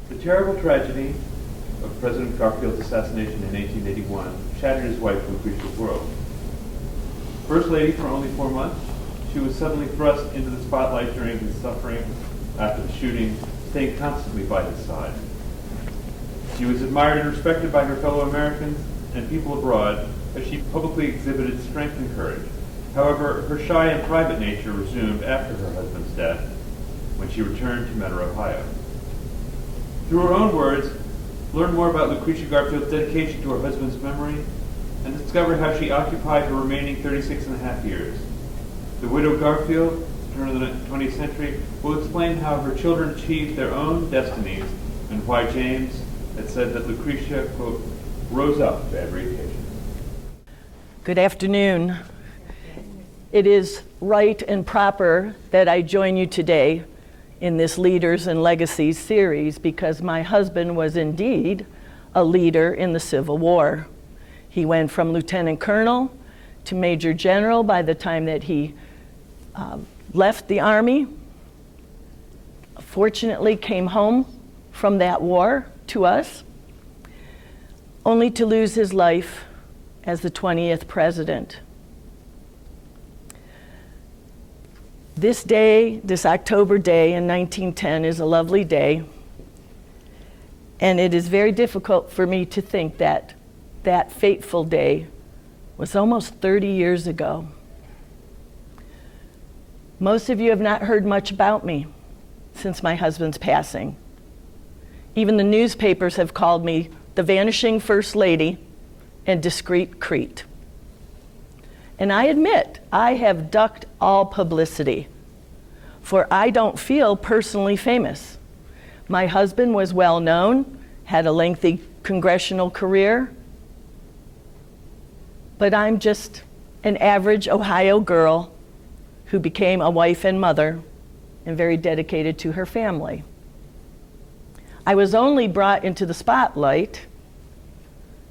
The terrible tragedy of President Garfield's assassination in 1881 shattered his wife Lucretia's world. First lady for only 4 months, she was suddenly thrust into the spotlight during his suffering after the shooting, staying constantly by his side. She was admired and respected by her fellow Americans and people abroad as she publicly exhibited strength and courage. However, her shy and private nature resumed after her husband's death when she returned to Mentor, Ohio. Through her own words, learn more about Lucretia Garfield's dedication to her husband's memory and discover how she occupied her remaining 36 and a half years. The widow Garfield, turn of the 20th century, will explain how her children achieved their own destinies and why James had said that Lucretia, quote, rose up to every occasion. Good afternoon. It is right and proper that I join you today in this Leaders and Legacies series because my husband was indeed a leader in the Civil War. He went from lieutenant colonel to major general by the time that he left the Army. Fortunately, came home from that war to us, only to lose his life as the 20th president. This day, this October day in 1910 is a lovely day, and it is very difficult for me to think that that fateful day was almost 30 years ago. Most of you have not heard much about me since my husband's passing. Even the newspapers have called me the vanishing First Lady and discreet Crete. And I admit, I have ducked all publicity, for I don't feel personally famous. My husband was well known, had a lengthy congressional career, but I'm just an average Ohio girl who became a wife and mother and very dedicated to her family. I was only brought into the spotlight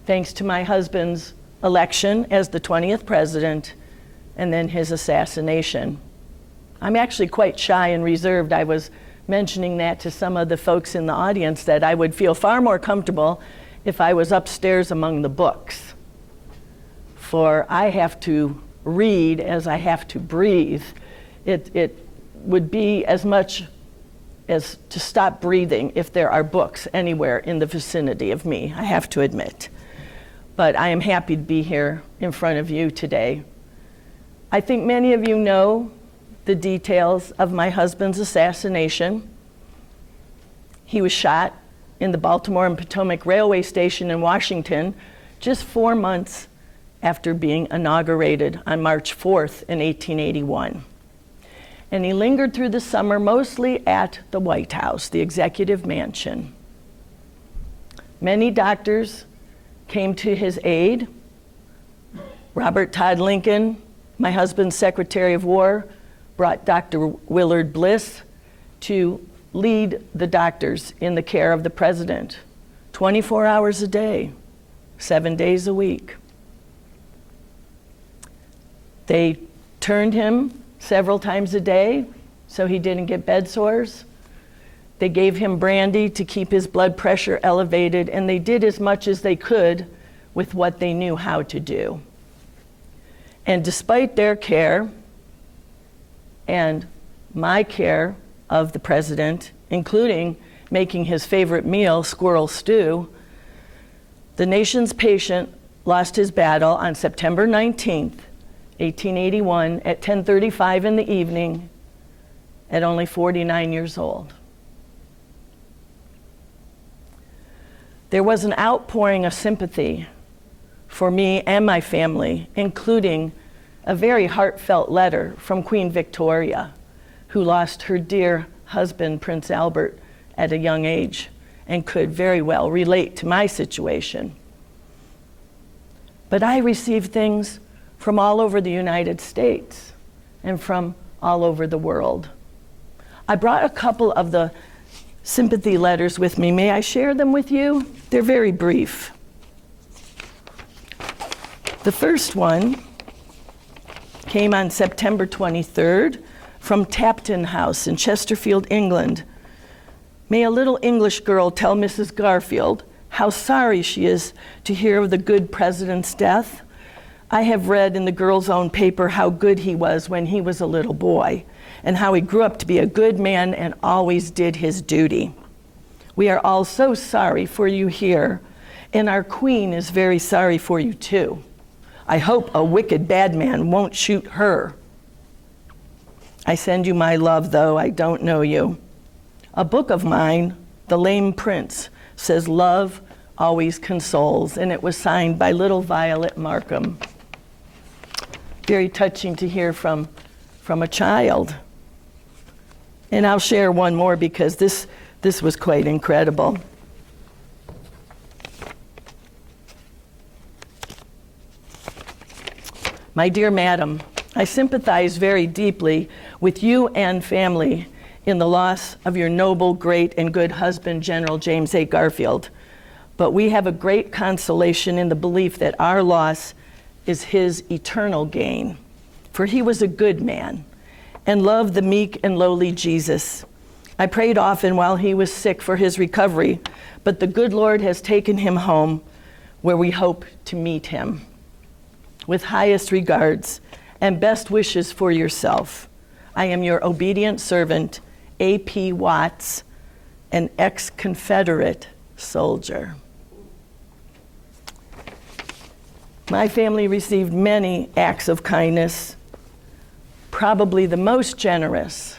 thanks to my husband's election as the 20th president and then his assassination. I'm actually quite shy and reserved. I was mentioning that to some of the folks in the audience that I would feel far more comfortable if I was upstairs among the books. For I have to read as I have to breathe. It would be as much as to stop breathing if there are books anywhere in the vicinity of me, I have to admit. But I am happy to be here in front of you today. I think many of you know the details of my husband's assassination. He was shot in the Baltimore and Potomac Railway Station in Washington just 4 months after being inaugurated on March 4th in 1881. And he lingered through the summer mostly at the White House, the executive mansion. Many doctors came to his aid. Robert Todd Lincoln, my husband's Secretary of War, brought Dr. Willard Bliss to lead the doctors in the care of the president, 24 hours a day, 7 days a week. They turned him several times a day so he didn't get bed sores. They gave him brandy to keep his blood pressure elevated, and they did as much as they could with what they knew how to do. And despite their care and my care of the president, including making his favorite meal, squirrel stew, the nation's patient lost his battle on September 19th, 1881 at 10:35 in the evening at only 49 years old. There was an outpouring of sympathy for me and my family, including a very heartfelt letter from Queen Victoria, who lost her dear husband, Prince Albert, at a young age and could very well relate to my situation. But I received things from all over the United States and from all over the world. I brought a couple of the sympathy letters with me. May I share them with you? They're very brief. The first one came on September 23rd from Tapton House in Chesterfield, England. May a little English girl tell Mrs. Garfield how sorry she is to hear of the good president's death. I have read in the girl's own paper how good he was when he was a little boy, and how he grew up to be a good man and always did his duty. We are all so sorry for you here, and our queen is very sorry for you too. I hope a wicked bad man won't shoot her. I send you my love, though I don't know you. A book of mine, The Lame Prince, says love always consoles, and it was signed by little Violet Markham. Very touching to hear from a child. And I'll share one more because this was quite incredible. My dear madam, I sympathize very deeply with you and family in the loss of your noble, great, and good husband, General James A. Garfield. But we have a great consolation in the belief that our loss is his eternal gain. For he was a good man and loved the meek and lowly Jesus. I prayed often while he was sick for his recovery, but the good Lord has taken him home, where we hope to meet him. With highest regards and best wishes for yourself, I am your obedient servant, A.P. Watts, an ex-Confederate soldier. My family received many acts of kindness. Probably the most generous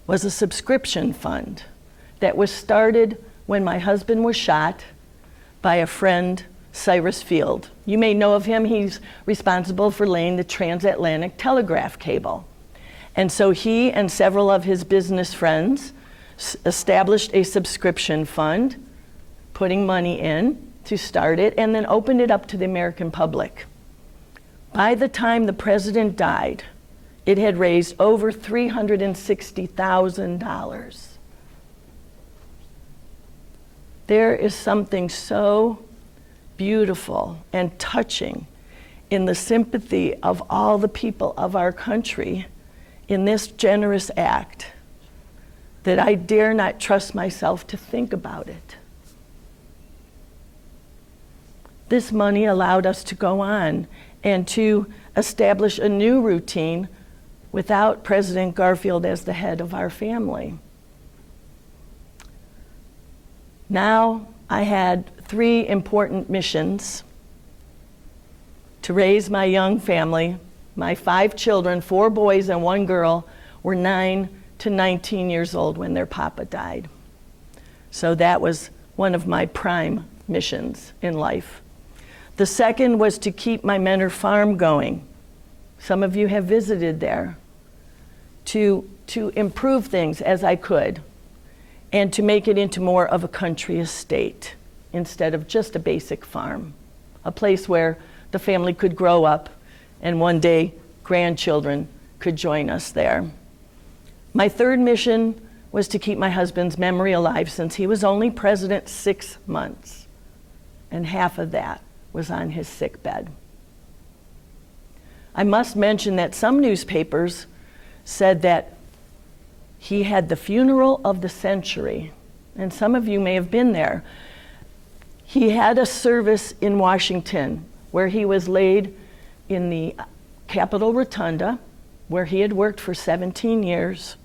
was a subscription fund that was started when my husband was shot by a friend, Cyrus Field. You may know of him. He's responsible for laying the transatlantic telegraph cable. And so he and several of his business friends established a subscription fund, putting money in to start it, and then opened it up to the American public. By the time the president died, it had raised over $360,000. There is something so beautiful and touching in the sympathy of all the people of our country in this generous act that I dare not trust myself to think about it. This money allowed us to go on and to establish a new routine without President Garfield as the head of our family. Now I had 3 important missions to raise my young family. My 5 children, 4 boys and 1 girl, were 9 to 19 years old when their papa died. So that was one of my prime missions in life. The second was to keep my Menor farm going. Some of you have visited there. To improve things as I could, and to make it into more of a country estate instead of just a basic farm, a place where the family could grow up and one day grandchildren could join us there. My third mission was to keep my husband's memory alive, since he was only president 6 months, and half of that was on his sick bed. I must mention that some newspapers said that he had the funeral of the century, and some of you may have been there. He had a service in Washington where he was laid in the Capitol Rotunda, where he had worked for 17 years.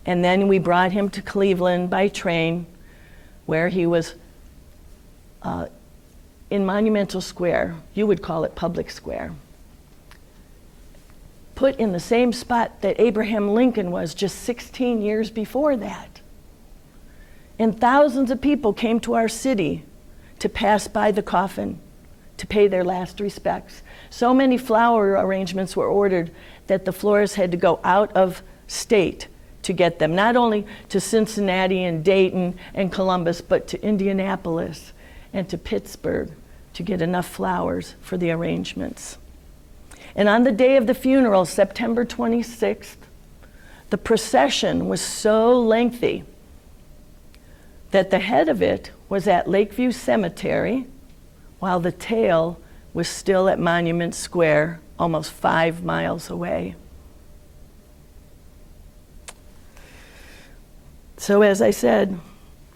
And then we brought him to Cleveland by train, where he was in Monumental Square. You would call it Public Square. Put in the same spot that Abraham Lincoln was just 16 years before that. And thousands of people came to our city to pass by the coffin, to pay their last respects. So many flower arrangements were ordered that the florists had to go out of state to get them, not only to Cincinnati and Dayton and Columbus, but to Indianapolis and to Pittsburgh to get enough flowers for the arrangements. And on the day of the funeral, September 26th, the procession was so lengthy that the head of it was at Lakeview Cemetery, while the tail was still at Monument Square, almost 5 miles away. So as I said,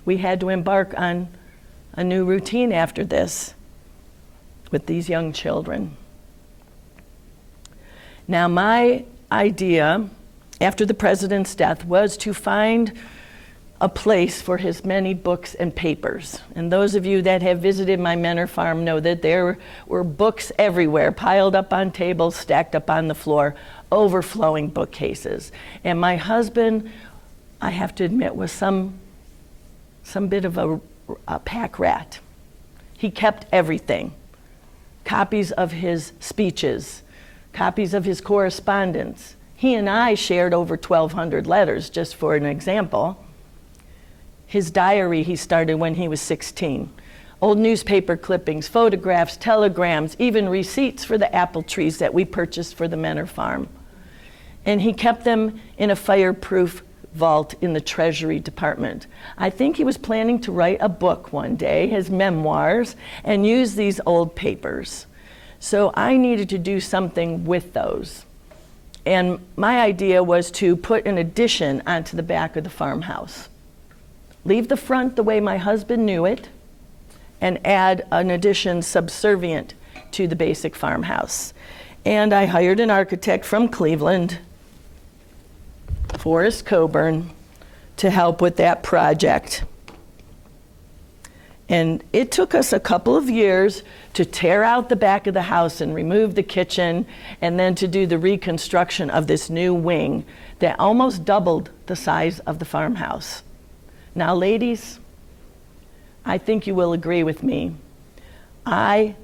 we had to embark on a new routine after this with these young children. Now, my idea after the president's death was to find a place for his many books and papers. And those of you that have visited my manor farm know that there were books everywhere, piled up on tables, stacked up on the floor, overflowing bookcases. And my husband, I have to admit, was some bit of a pack rat. He kept everything. Copies of his speeches, copies of his correspondence. He and I shared over 1,200 letters, just for an example. His diary he started when he was 16. Old newspaper clippings, photographs, telegrams, even receipts for the apple trees that we purchased for the manor farm. And he kept them in a fireproof vault in the Treasury Department. I think he was planning to write a book one day, his memoirs, and use these old papers. So I needed to do something with those. And my idea was to put an addition onto the back of the farmhouse. Leave the front the way my husband knew it, and add an addition subservient to the basic farmhouse. And I hired an architect from Cleveland, Forrest Coburn, to help with that project. And it took us a couple of years to tear out the back of the house and remove the kitchen, and then to do the reconstruction of this new wing that almost doubled the size of the farmhouse. Now, ladies, I think you will agree with me. I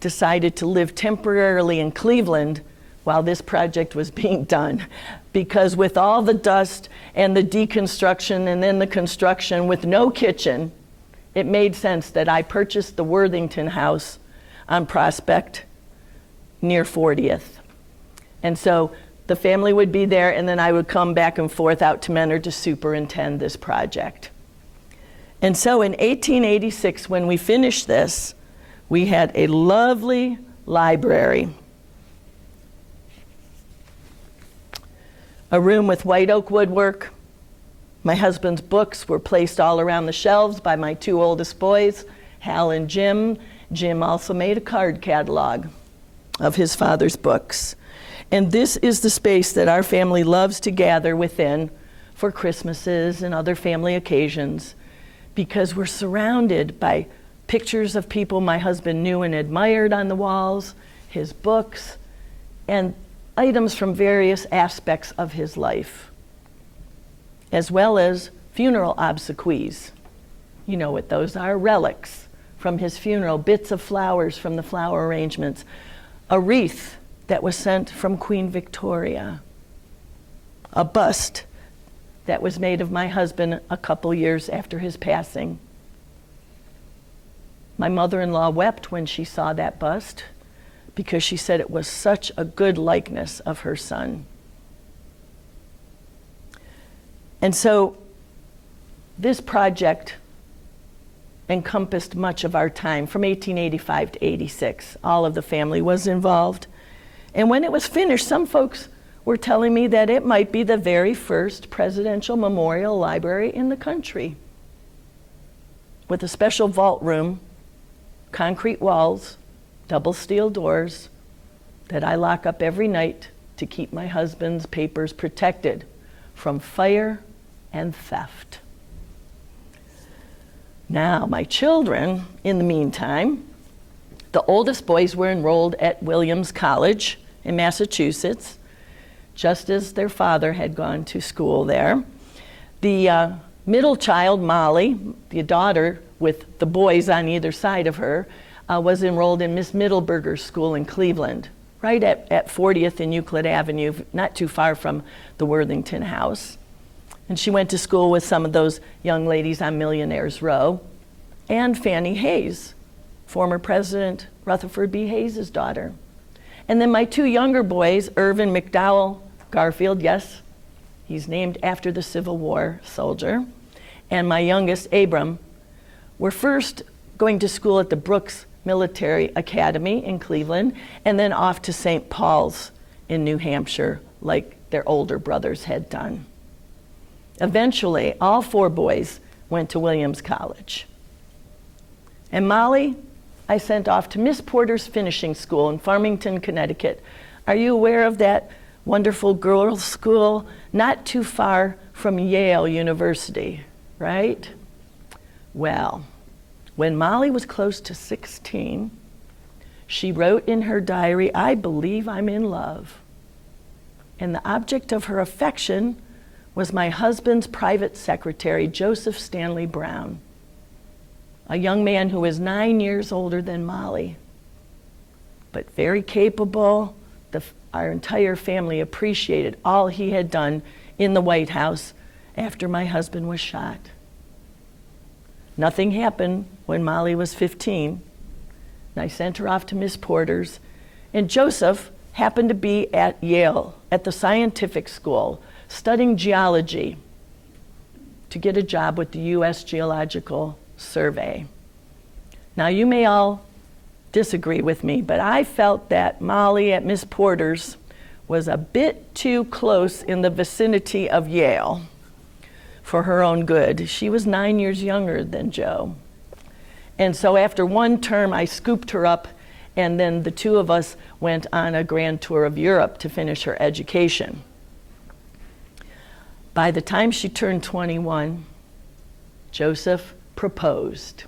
decided to live temporarily in Cleveland while this project was being done, because with all the dust and the deconstruction and then the construction with no kitchen, it made sense that I purchased the Worthington house on Prospect near 40th. And so the family would be there, and then I would come back and forth out to Menor to superintend this project. And so in 1886, when we finished this, we had a lovely library. A room with white oak woodwork. My husband's books were placed all around the shelves by my two oldest boys, Hal and Jim. Jim also made a card catalog of his father's books. And this is the space that our family loves to gather within for Christmases and other family occasions, because we're surrounded by pictures of people my husband knew and admired on the walls, his books, and items from various aspects of his life, as well as funeral obsequies. You know what those are, relics from his funeral, bits of flowers from the flower arrangements, a wreath that was sent from Queen Victoria, a bust that was made of my husband a couple years after his passing. My mother-in-law wept when she saw that bust, because she said it was such a good likeness of her son. And so this project encompassed much of our time from 1885 to 86. All of the family was involved. And when it was finished, some folks were telling me that it might be the very first presidential memorial library in the country, with a special vault room, concrete walls, double steel doors that I lock up every night to keep my husband's papers protected from fire and theft. Now, my children, in the meantime, the oldest boys were enrolled at Williams College in Massachusetts, just as their father had gone to school there. The middle child, Molly, the daughter with the boys on either side of her, was enrolled in Miss Middleberger's school in Cleveland, right at 40th and Euclid Avenue, not too far from the Worthington house. And she went to school with some of those young ladies on Millionaires Row, and Fannie Hayes, former President Rutherford B. Hayes' daughter. And then my two younger boys, Irvin McDowell Garfield, yes, he's named after the Civil War soldier, and my youngest, Abram, were first going to school at the Brooks Military Academy in Cleveland, and then off to St. Paul's in New Hampshire, like their older brothers had done. Eventually, all 4 boys went to Williams College. And Molly, I sent off to Miss Porter's finishing school in Farmington, Connecticut. Are you aware of that wonderful girls' school? Not too far from Yale University, right? Well, when Molly was close to 16, she wrote in her diary, "I believe I'm in love." And the object of her affection was my husband's private secretary, Joseph Stanley Brown, a young man who was 9 years older than Molly, but very capable. Our entire family appreciated all he had done in the White House after my husband was shot. Nothing happened when Molly was 15, and I sent her off to Miss Porter's, and Joseph happened to be at Yale, at the scientific school, studying geology to get a job with the U.S. Geological Survey. Now, you may all disagree with me, but I felt that Molly at Miss Porter's was a bit too close in the vicinity of Yale for her own good. She was 9 years younger than Joe. And so after one term, I scooped her up, and then the 2 of us went on a grand tour of Europe to finish her education. By the time she turned 21, Joseph proposed.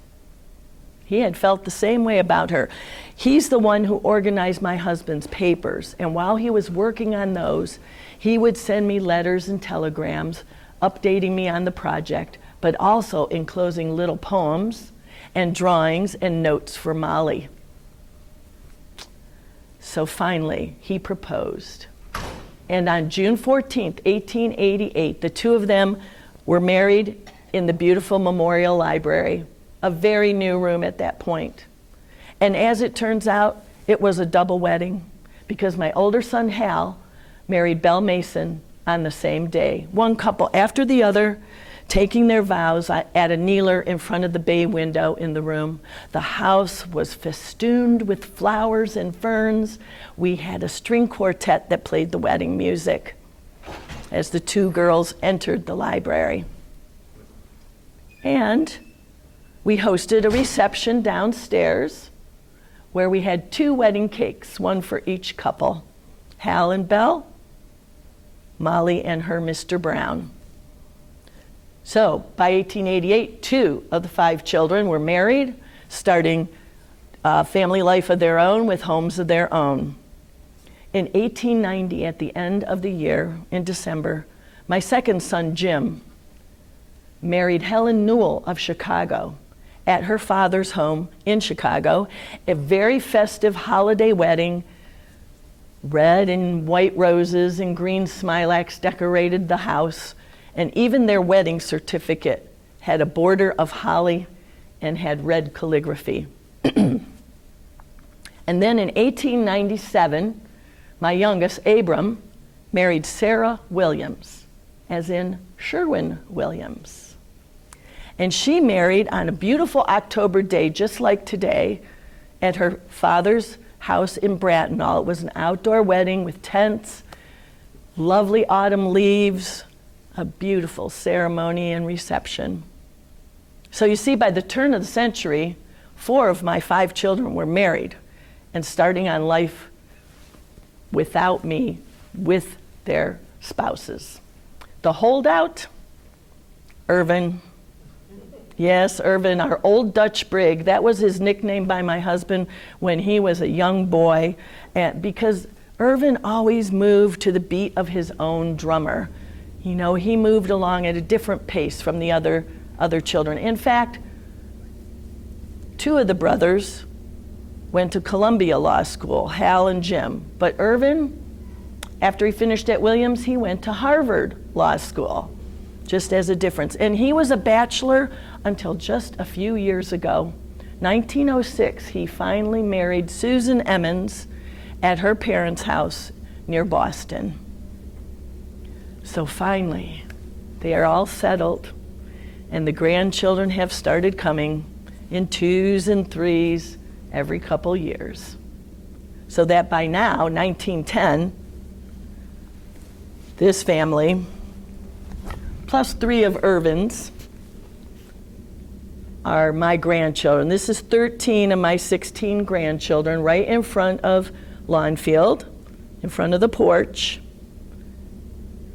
He had felt the same way about her. He's the one who organized my husband's papers, and while he was working on those, he would send me letters and telegrams updating me on the project, but also enclosing little poems and drawings and notes for Molly. So finally, he proposed. And on June 14th, 1888, the 2 of them were married in the beautiful Memorial Library, a very new room at that point. And as it turns out, it was a double wedding because my older son, Hal, married Belle Mason on the same day. One couple after the other, taking their vows at a kneeler in front of the bay window in the room. The house was festooned with flowers and ferns. We had a string quartet that played the wedding music as the 2 girls entered the library. And we hosted a reception downstairs where we had 2 wedding cakes, one for each couple, Hal and Belle, Molly and her Mr. Brown. So by 1888, 2 of the 5 children were married, starting a family life of their own with homes of their own. In 1890, at the end of the year, in December, my second son, Jim, married Helen Newell of Chicago at her father's home in Chicago, a very festive holiday wedding. Red and white roses and green smilax decorated the house, and even their wedding certificate had a border of holly and had red calligraphy. And then in 1897, my youngest, Abram, married Sarah Williams, as in Sherwin Williams. And she married on a beautiful October day, just like today, at her father's house in Bracknell. It was an outdoor wedding with tents, lovely autumn leaves, a beautiful ceremony and reception. So you see, by the turn of the century, 4 of my 5 children were married and starting on life without me, with their spouses. The holdout, Irvin. Yes, Irvin, our old Dutch brig. That was his nickname by my husband when he was a young boy, and because Irvin always moved to the beat of his own drummer. You know, he moved along at a different pace from the other children. In fact, 2 of the brothers went to Columbia Law School, Hal and Jim. But Irvin, after he finished at Williams, he went to Harvard Law School, just as a difference. And he was a bachelor until just a few years ago. 1906, he finally married Susan Emmons at her parents' house near Boston. So finally, they are all settled, and the grandchildren have started coming in 2s and 3s every couple years. So that by now, 1910, this family, plus 3 of Irvin's are my grandchildren. This is 13 of my 16 grandchildren right in front of Lawnfield, in front of the porch.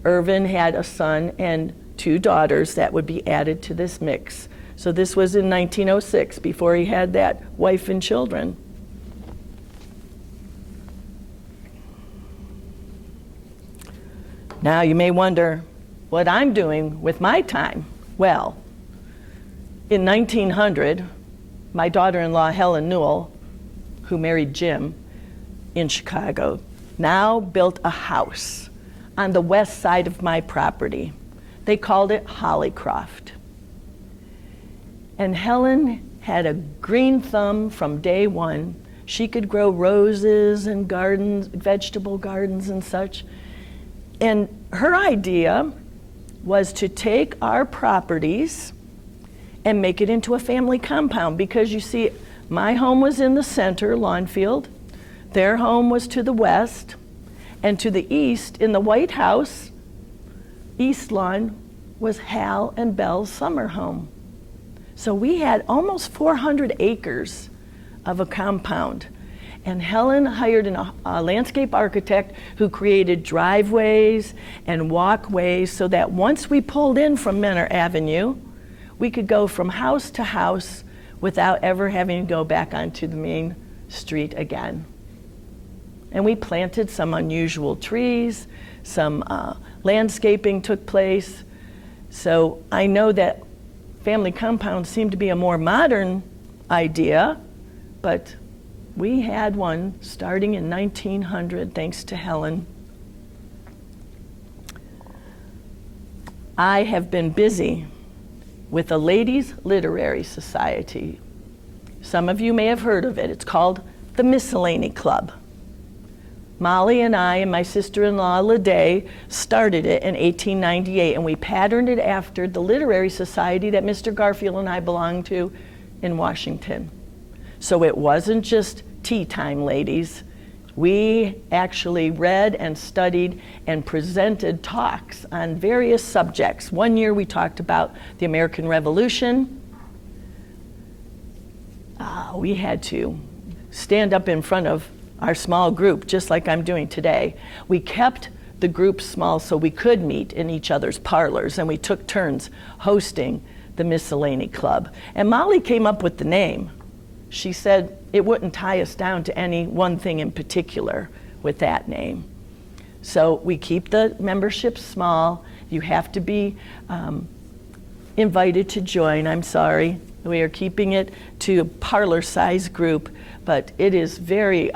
Irvin had a son and 2 daughters that would be added to this mix. So this was in 1906, before he had that wife and children. Now you may wonder what I'm doing with my time. Well, in 1900, my daughter-in-law, Helen Newell, who married Jim in Chicago, now built a house on the west side of my property. They called it Hollycroft. And Helen had a green thumb from day one. She could grow roses and gardens, vegetable gardens and such. And her idea was to take our properties and make it into a family compound, because you see, my home was in the center, Lawnfield. Their home was to the west, and to the east, in the White House, East Lawn, was Hal and Belle's summer home. So we had almost 400 acres of a compound. And Helen hired a landscape architect who created driveways and walkways so that once we pulled in from Menor Avenue, we could go from house to house without ever having to go back onto the main street again. And we planted some unusual trees, some landscaping took place. So I know that family compounds seem to be a more modern idea, but we had one starting in 1900, thanks to Helen. I have been busy with the Ladies Literary Society. Some of you may have heard of it. It's called the Miscellany Club. Molly and I and my sister-in-law, Lede, started it in 1898, and we patterned it after the literary society that Mr. Garfield and I belonged to in Washington. So it wasn't just tea time, ladies. We actually read and studied and presented talks on various subjects. One year we talked about the American Revolution. We had to stand up in front of our small group, just like I'm doing today. We kept the group small so we could meet in each other's parlors, and we took turns hosting the Miscellany Club. And Molly came up with the name. She said it wouldn't tie us down to any one thing in particular with that name. So we keep the membership small. You have to be invited to join. I'm sorry. We are keeping it to a parlor-sized group, but it is very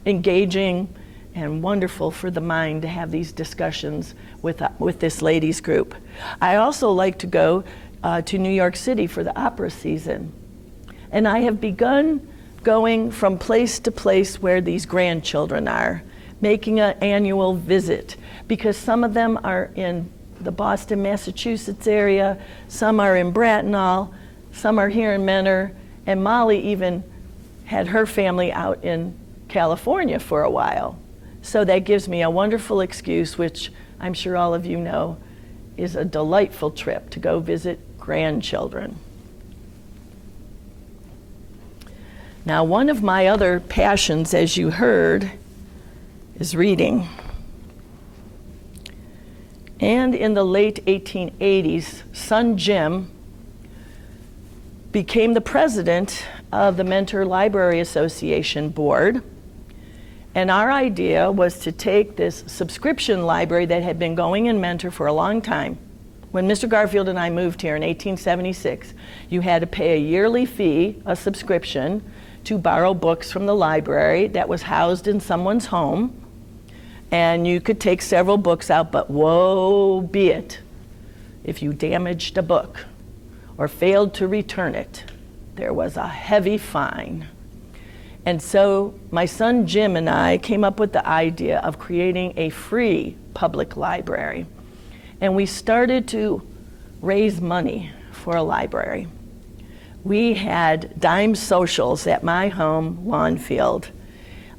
engaging and wonderful for the mind to have these discussions with this ladies group. I also like to go to New York City for the opera season. And I have begun going from place to place where these grandchildren are, making an annual visit, because some of them are in the Boston, Massachusetts area, some are in Bracknell, some are here in Menor, and Molly even had her family out in California for a while. So that gives me a wonderful excuse, which I'm sure all of you know is a delightful trip to go visit grandchildren. Now, one of my other passions, as you heard, is reading. And in the late 1880s, son Jim became the president of the Mentor Library Association board. And our idea was to take this subscription library that had been going in Mentor for a long time. When Mr. Garfield and I moved here in 1876, you had to pay a yearly fee, a subscription, to borrow books from the library that was housed in someone's home. And you could take several books out, but woe be it if you damaged a book or failed to return it. There was a heavy fine. And so my son Jim and I came up with the idea of creating a free public library. And we started to raise money for a library. We had dime socials at my home, Lawnfield.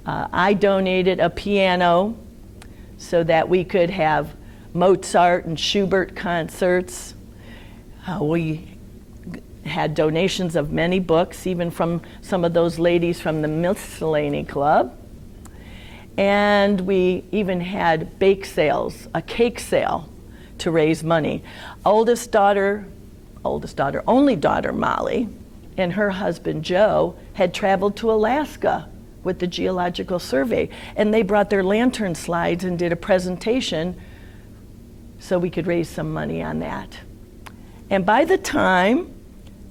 I donated a piano so that we could have Mozart and Schubert concerts. We had donations of many books, even from some of those ladies from the Miscellany Club. And we even had bake sales, a cake sale to raise money. Only daughter Molly, and her husband Joe had traveled to Alaska with the Geological Survey, and they brought their lantern slides and did a presentation so we could raise some money on that. And by the time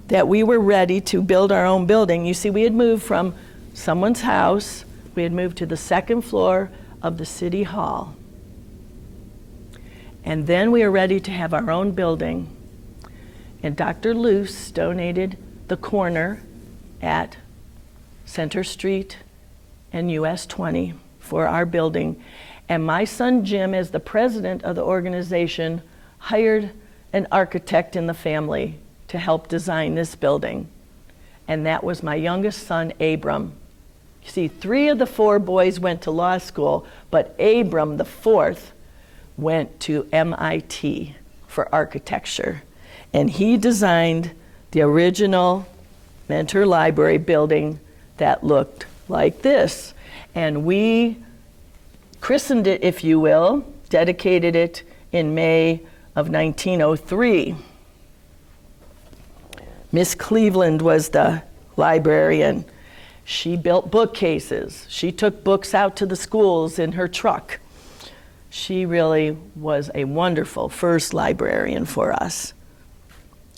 that we were ready to build our own building, you see, we had moved from someone's house, we had moved to the second floor of the City Hall. And then we were ready to have our own building. And Dr. Luce donated the corner at Center Street and US 20 for our building. And my son Jim, as the president of the organization, hired an architect in the family to help design this building. And that was my youngest son, Abram. You see, 3 of the 4 boys went to law school, but Abram, the 4th, went to MIT for architecture. And he designed the original Mentor Library building that looked like this. And we christened it, if you will, dedicated it in May of 1903. Miss Cleveland was the librarian. She built bookcases. She took books out to the schools in her truck. She really was a wonderful first librarian for us.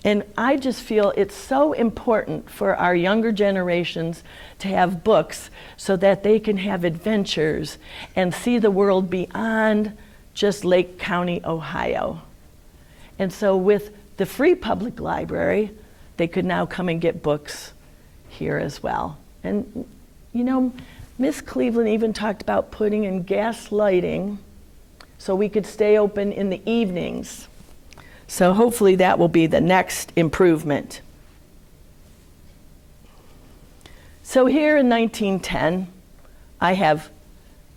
And I just feel it's so important for our younger generations to have books so that they can have adventures and see the world beyond just Lake County, Ohio. And so with the free public library, they could now come and get books here as well. And you know, Miss Cleveland even talked about putting in gas lighting so we could stay open in the evenings. So hopefully that will be the next improvement. So here in 1910, I have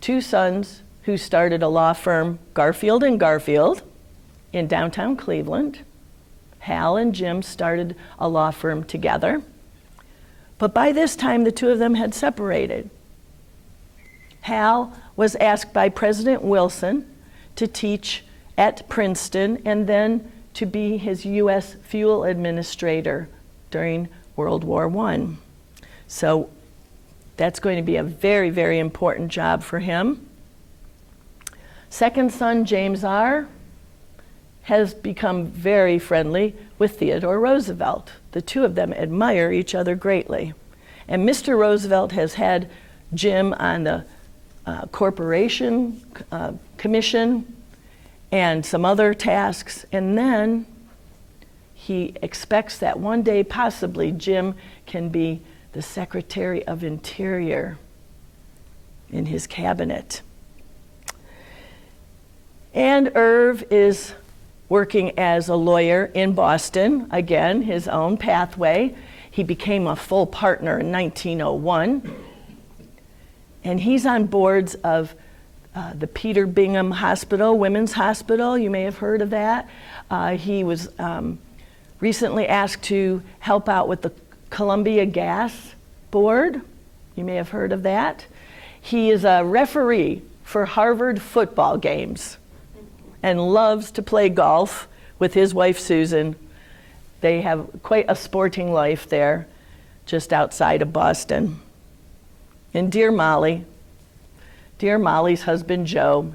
2 sons who started a law firm, Garfield and Garfield, in downtown Cleveland. Hal and Jim started a law firm together. But by this time, the 2 of them had separated. Hal was asked by President Wilson to teach at Princeton and then to be his U.S. fuel administrator during World War I. So that's going to be a very, very important job for him. Second son, James R., has become very friendly with Theodore Roosevelt. The 2 of them admire each other greatly. And Mr. Roosevelt has had Jim on the Corporation Commission and some other tasks, and then he expects that one day possibly Jim can be the Secretary of Interior in his cabinet. And Irv is working as a lawyer in Boston, again, his own pathway. He became a full partner in 1901. And he's on boards of the Peter Bingham Hospital, Women's Hospital. You may have heard of that. He was recently asked to help out with the Columbia Gas Board. You may have heard of that. He is a referee for Harvard football games and loves to play golf with his wife, Susan. They have quite a sporting life there, just outside of Boston. And dear Molly's husband, Joe,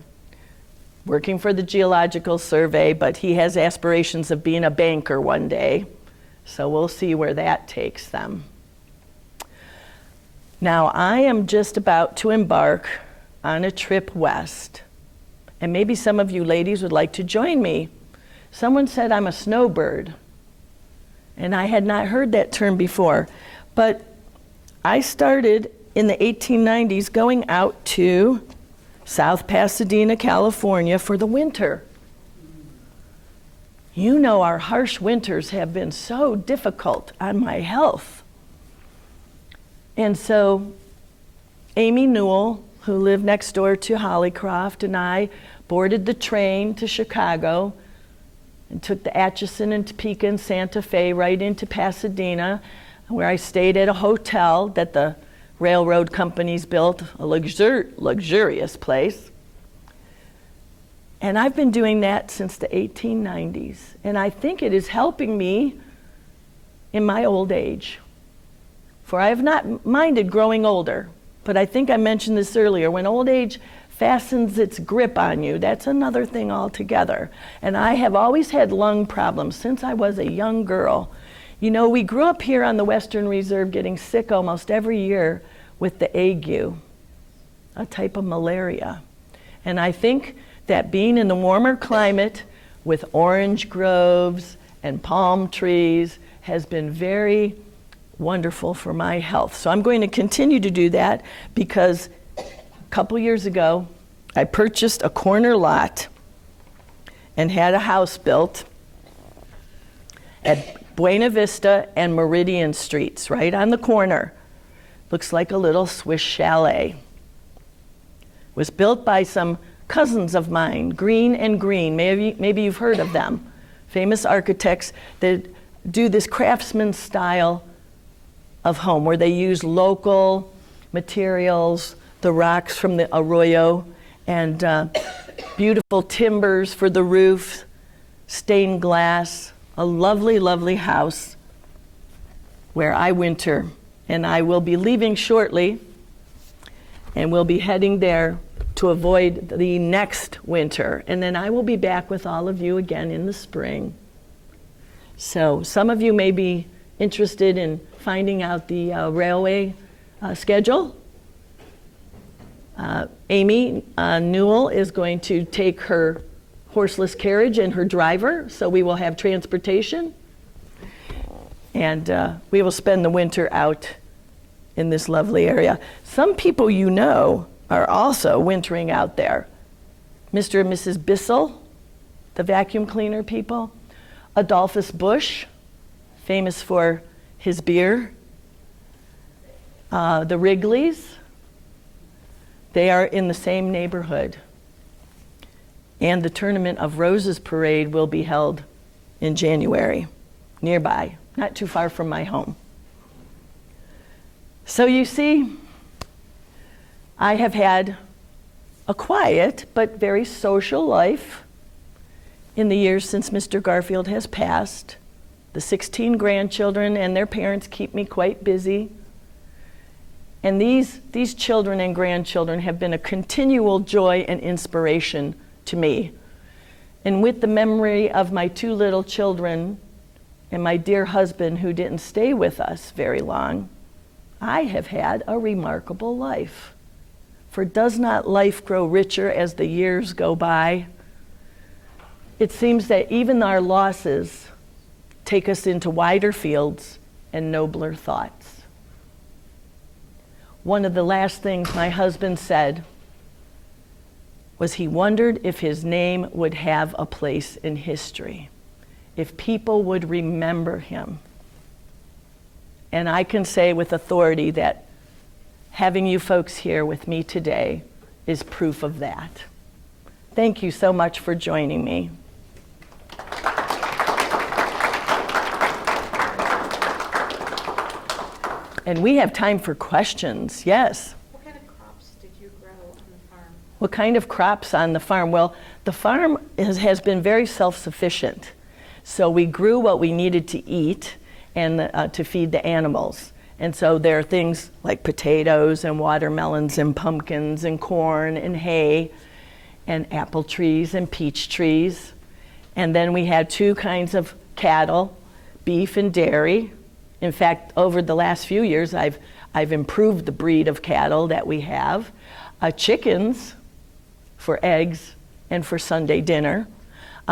working for the Geological Survey, but he has aspirations of being a banker one day. So we'll see where that takes them. Now, I am just about to embark on a trip west. And maybe some of you ladies would like to join me. Someone said I'm a snowbird. And I had not heard that term before. But I started in the 1890s going out to South Pasadena, California for the winter. You know, our harsh winters have been so difficult on my health. And so Amy Newell, who lived next door to Hollycroft, and I boarded the train to Chicago, and took the Atchison and Topeka and Santa Fe right into Pasadena, where I stayed at a hotel that the railroad companies built, a luxurious place. And I've been doing that since the 1890s. And I think it is helping me in my old age. For I have not minded growing older, but I think I mentioned this earlier. When old age fastens its grip on you, that's another thing altogether. And I have always had lung problems since I was a young girl. You know, we grew up here on the Western Reserve getting sick almost every year with the ague, a type of malaria. And I think that being in the warmer climate with orange groves and palm trees has been very wonderful for my health. So I'm going to continue to do that because a couple years ago, I purchased a corner lot and had a house built at Buena Vista and Meridian Streets, right on the corner. Looks like a little Swiss chalet. It was built by some cousins of mine, Green and Green. Maybe you've heard of them. Famous architects that do this craftsman style of home where they use local materials, the rocks from the arroyo, and beautiful timbers for the roof, stained glass, a lovely, lovely house where I winter. And I will be leaving shortly, and we'll be heading there to avoid the next winter. And then I will be back with all of you again in the spring. So some of you may be interested in finding out the railway schedule. Amy Newell is going to take her horseless carriage and her driver, so we will have transportation. And we will spend the winter out in this lovely area. Some people you know are also wintering out there. Mr. and Mrs. Bissell, the vacuum cleaner people. Adolphus Busch, famous for his beer. The Wrigleys, they are in the same neighborhood. And the Tournament of Roses parade will be held in January, nearby, not too far from my home. So you see, I have had a quiet but very social life in the years since Mr. Garfield has passed. The 16 grandchildren and their parents keep me quite busy. And these children and grandchildren have been a continual joy and inspiration to me. And with the memory of my 2 little children and my dear husband who didn't stay with us very long, I have had a remarkable life. For does not life grow richer as the years go by? It seems that even our losses take us into wider fields and nobler thoughts. One of the last things my husband said was he wondered if his name would have a place in history, if people would remember him. And I can say with authority that having you folks here with me today is proof of that. Thank you so much for joining me. And we have time for questions, yes. What kind of crops did you grow on the farm? What kind of crops on the farm? Well, the farm has been very self-sufficient. So we grew what we needed to eat and to feed the animals. And so there are things like potatoes and watermelons and pumpkins and corn and hay and apple trees and peach trees. And then we had 2 kinds of cattle, beef and dairy. In fact, over the last few years, I've improved the breed of cattle that we have. Chickens for eggs and for Sunday dinner.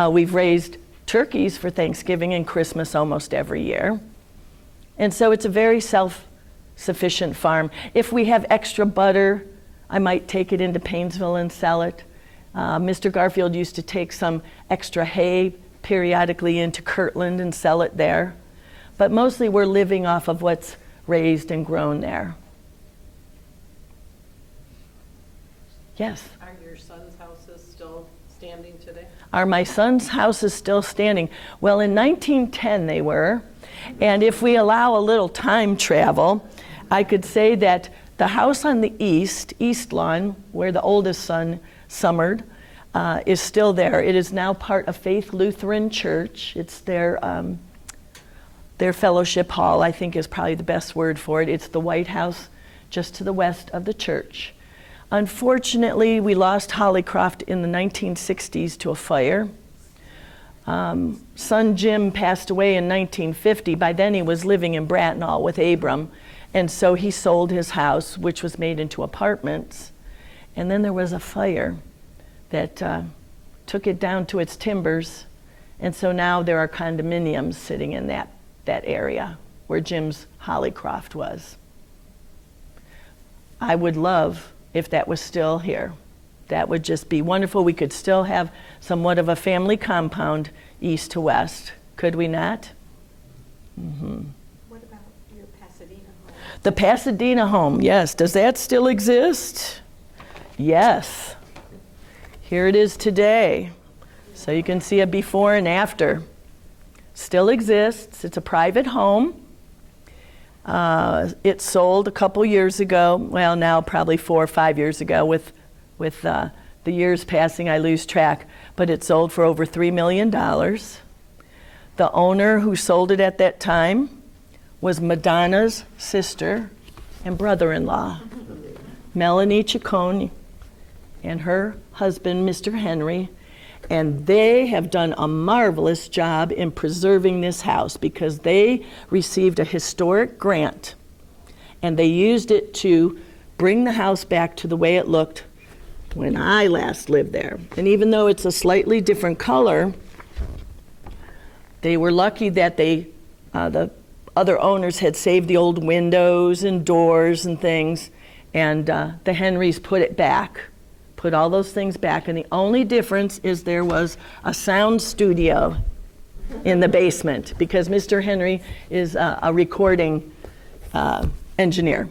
We've raised turkeys for Thanksgiving and Christmas almost every year. And so it's a very self-sufficient farm. If we have extra butter, I might take it into Painesville and sell it. Mr. Garfield used to take some extra hay periodically into Kirtland and sell it there. But mostly we're living off of what's raised and grown there. Yes? Are your son's houses still standing today? Are my son's houses still standing? Well, in 1910 they were. And if we allow a little time travel, I could say that the house on the east lawn, where the oldest son summered, is still there. It is now part of Faith Lutheran Church. It's their fellowship hall, I think is probably the best word for it. It's the White House just to the west of the church. Unfortunately, we lost Hollycroft in the 1960s to a fire. Son Jim passed away in 1950. By then he was living in Bracknell with Abram, and so he sold his house, which was made into apartments. And then there was a fire that took it down to its timbers, and so now there are condominiums sitting in that area where Jim's Hollycroft was. I would love if that was still here. That would just be wonderful. We could still have somewhat of a family compound east to west. Could we not? Mm-hmm. What about your Pasadena home? The Pasadena home, yes. Does that still exist? Yes. Here it is today. So you can see a before and after. Still exists. It's a private home. It sold a couple years ago. Well, now probably 4 or 5 years ago. With the years passing, I lose track. But it sold for over $3 million. The owner who sold it at that time was Madonna's sister and brother-in-law, Melanie Ciccone, and her husband, Mr. Henry. And they have done a marvelous job in preserving this house because they received a historic grant and they used it to bring the house back to the way it looked when I last lived there. And even though it's a slightly different color, they were lucky that the other owners had saved the old windows and doors and things, and the Henrys put it back. Put all those things back, and the only difference is there was a sound studio in the basement because Mr. Henry is a recording engineer.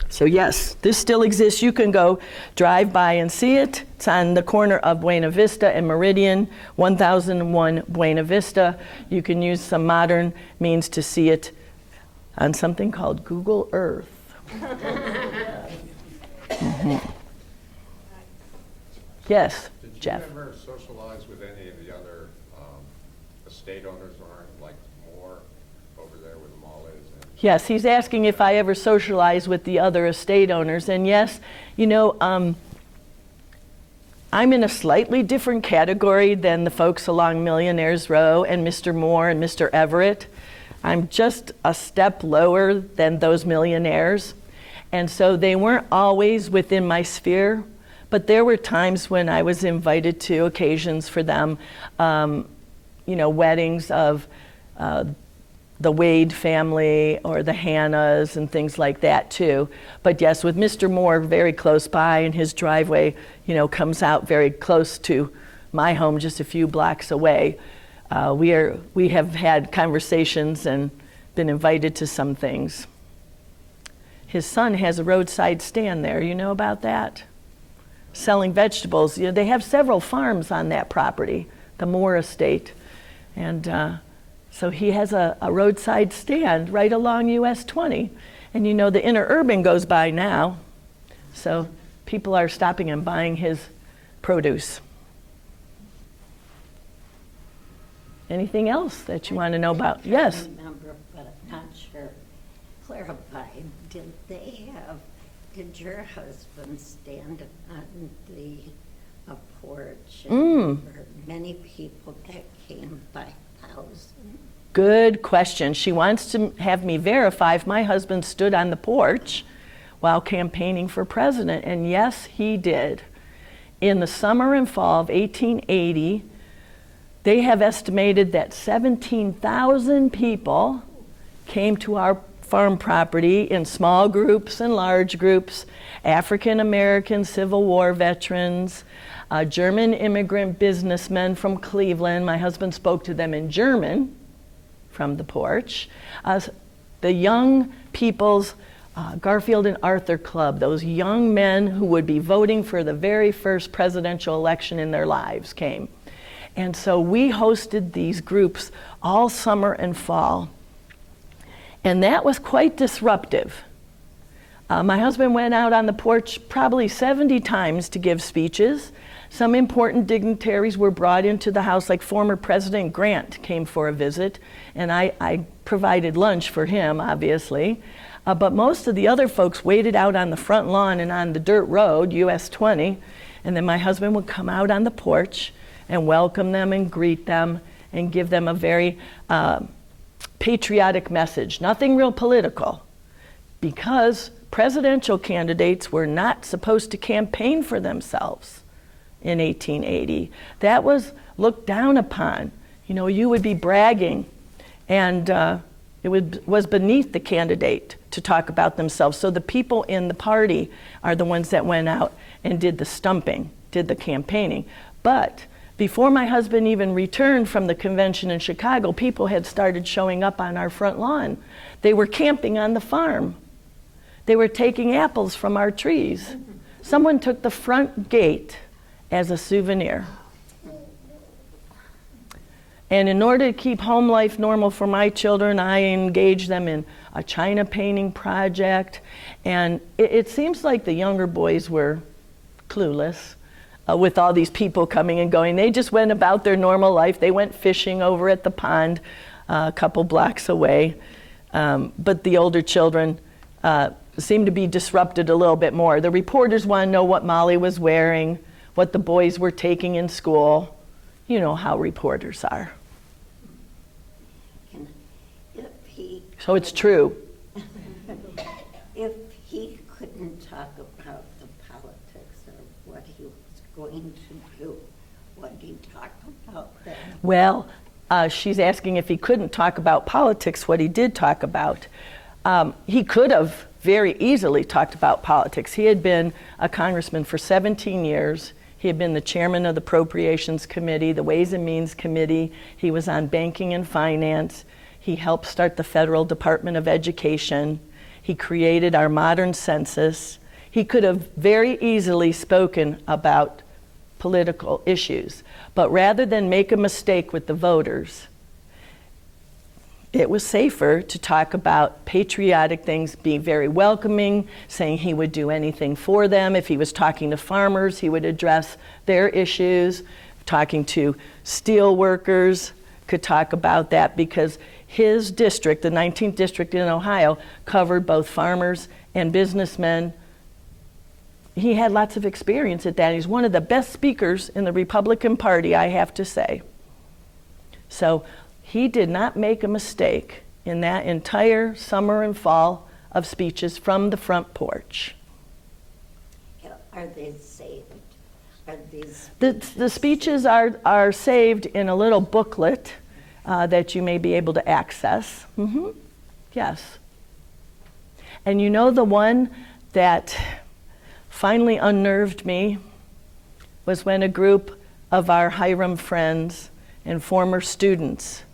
So yes, this still exists. You can go drive by and see it. It's on the corner of Buena Vista and Meridian, 1001 Buena Vista. You can use some modern means to see it on something called Google Earth. Mm-hmm. Yes, Jeff. Did you ever socialize with any of the other estate owners, or like Moore over there where the mall is? Yes, he's asking if I ever socialize with the other estate owners. And yes, you know, I'm in a slightly different category than the folks along Millionaires Row and Mr. Moore and Mr. Everett. I'm just a step lower than those millionaires. And so they weren't always within my sphere. But there were times when I was invited to occasions for them, weddings of the Wade family or the Hannahs and things like that too. But yes, with Mr. Moore very close by, and his driveway, comes out very close to my home, just a few blocks away. We have had conversations and been invited to some things. His son has a roadside stand there. You know about that? Selling vegetables. They have several farms on that property, the Moore estate. And so he has a roadside stand right along US 20. And the interurban goes by now. So people are stopping and buying his produce. Anything else that you want to know about? Yes? I remember, but I'm not sure. Clarify, did your husband stand on the porch? And there were many people that came by thousands. Good question. She wants to have me verify if my husband stood on the porch while campaigning for president, and yes, he did. In the summer and fall of 1880, they have estimated that 17,000 people came to our farm property in small groups and large groups, African American Civil War veterans, German immigrant businessmen from Cleveland. My husband spoke to them in German from the porch. The young people's Garfield and Arthur Club, those young men who would be voting for the very first presidential election in their lives came. And so we hosted these groups all summer and fall. And that was quite disruptive. My husband went out on the porch probably 70 times to give speeches. Some important dignitaries were brought into the house, like former President Grant came for a visit, and I provided lunch for him, obviously. But most of the other folks waited out on the front lawn and on the dirt road, US 20, and then my husband would come out on the porch and welcome them and greet them and give them a very patriotic message, nothing real political, because presidential candidates were not supposed to campaign for themselves in 1880. That was looked down upon. You know, you would be bragging, and it was beneath the candidate to talk about themselves. So the people in the party are the ones that went out and did the stumping, did the campaigning. But before my husband even returned from the convention in Chicago, people had started showing up on our front lawn. They were camping on the farm. They were taking apples from our trees. Someone took the front gate as a souvenir. And in order to keep home life normal for my children, I engaged them in a China painting project. And it seems like the younger boys were clueless with all these people coming and going. They just went about their normal life. They went fishing over at the pond a couple blocks away. But the older children seemed to be disrupted a little bit more. The reporters want to know what Molly was wearing, what the boys were taking in school. You know how reporters are. So it's true. If he couldn't talk about the politics or what he was going to do, what did he talk about then? Well, she's asking if he couldn't talk about politics, what he did talk about. He could have very easily talked about politics. He had been a congressman for 17 years. He had been the chairman of the Appropriations Committee, the Ways and Means Committee. He was on Banking and Finance. He helped start the Federal Department of Education. He created our modern census. He could have very easily spoken about political issues. But rather than make a mistake with the voters, it was safer to talk about patriotic things, being very welcoming, saying he would do anything for them. If he was talking to farmers, he would address their issues. Talking to steel workers, could talk about that, because his district, the 19th district in Ohio, covered both farmers and businessmen. He had lots of experience at that. He's one of the best speakers in the Republican Party, I have to say. So he did not make a mistake in that entire summer and fall of speeches from the front porch. Are they saved? Are these The speeches are saved in a little booklet that you may be able to access. Yes. And you know, the one that finally unnerved me was when a group of our Hiram friends and former students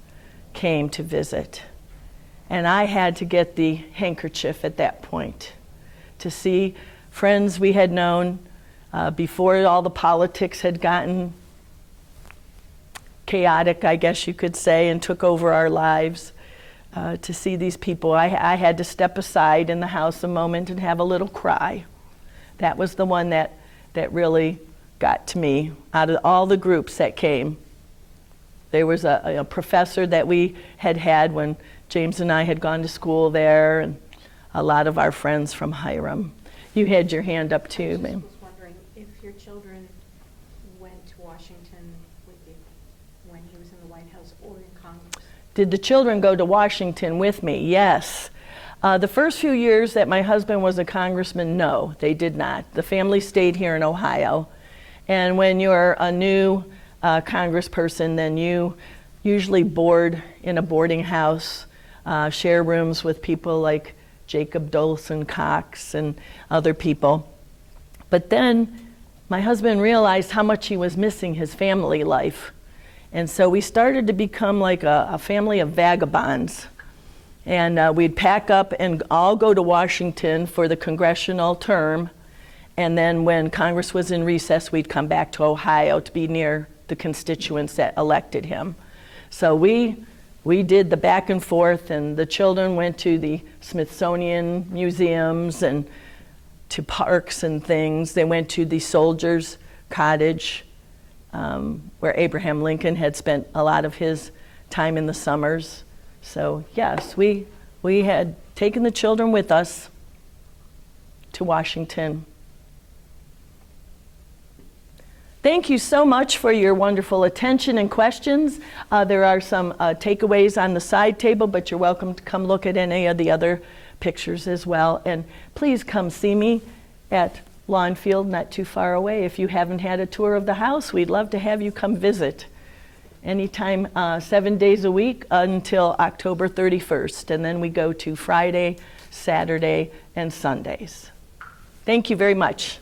came to visit. And I had to get the handkerchief at that point to see friends we had known before all the politics had gotten chaotic, I guess you could say, and took over our lives. To see these people, I had to step aside in the house a moment and have a little cry. That was the one that really got to me out of all the groups that came. There was a professor that we had when James and I had gone to school there, and a lot of our friends from Hiram. You had your hand up too, ma'am. I was wondering if your children went to Washington with you when he was in the White House or in Congress. Did the children go to Washington with me? Yes. The first few years that my husband was a congressman, no, they did not. The family stayed here in Ohio. And when you're a new congressperson, then you usually board in a boarding house, share rooms with people like Jacob Dolson Cox and other people. But then my husband realized how much he was missing his family life. And so we started to become like a family of vagabonds. And we'd pack up and all go to Washington for the congressional term. And then when Congress was in recess, we'd come back to Ohio to be near the constituents that elected him. So we did the back and forth, and the children went to the Smithsonian museums and to parks and things. They went to the soldiers' cottage, where Abraham Lincoln had spent a lot of his time in the summers. So yes, we had taken the children with us to Washington. Thank you so much for your wonderful attention and questions. There are some takeaways on the side table, but you're welcome to come look at any of the other pictures as well. And please come see me at Lawn Field, not too far away. If you haven't had a tour of the house, we'd love to have you come visit. Anytime, 7 days a week until October 31st. And then we go to Friday, Saturday, and Sundays. Thank you very much.